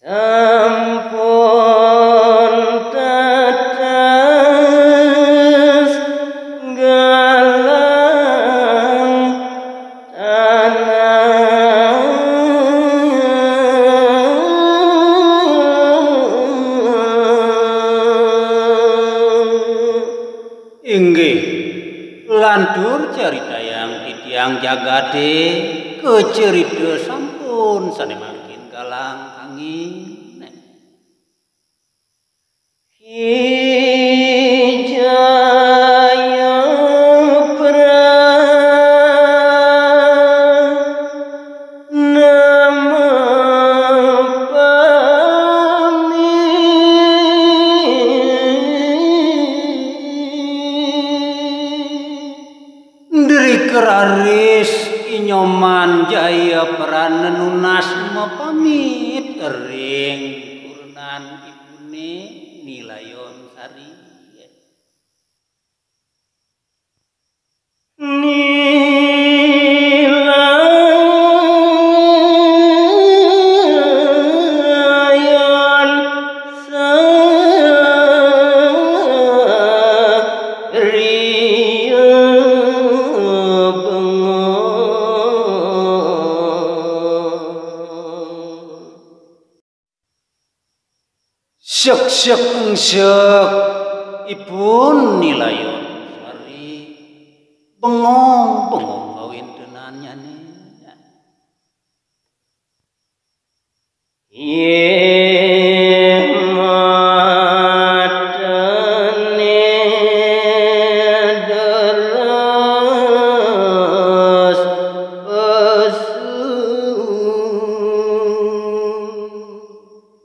Sampun tetes galang tanah inggih lantur carita yang titiang jagade kecerita sampun sanemangkin galang angin Hijaya pranama Ndri keraris inyoman jaya pranenunas mapamit ering kurenan ibune Nilayon Sari Nilayon Sari Syek ipun Nilayon Sari bengong kawin denannya nih matane deres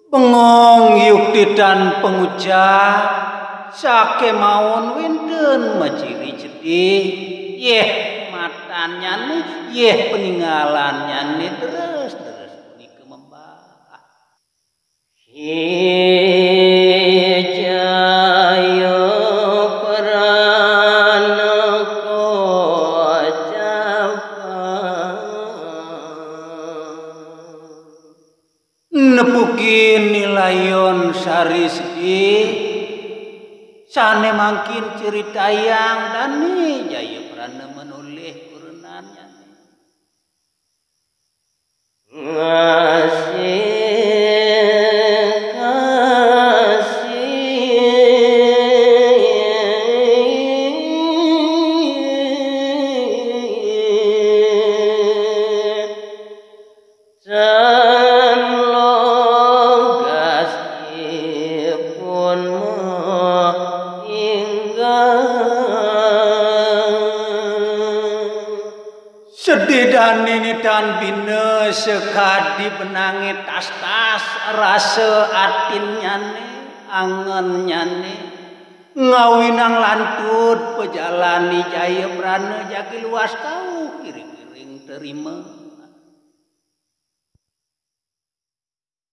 bengong yukti dan pengucap sake mawon wenten maciri cedih yeh matanya nih yeh peninggalannya nih terus punika membah Hijaya pranaka nepukin Nilayon Sari sedih sane mangkin cerita yang dani jaya prana menoleh kurenannya sedih dan ini dan bina sekadi benangi tas-tas rasa atinnya nih angennya nih ngawinang lantut pejalani jaya prana jaki luas kau kiring-kiring terima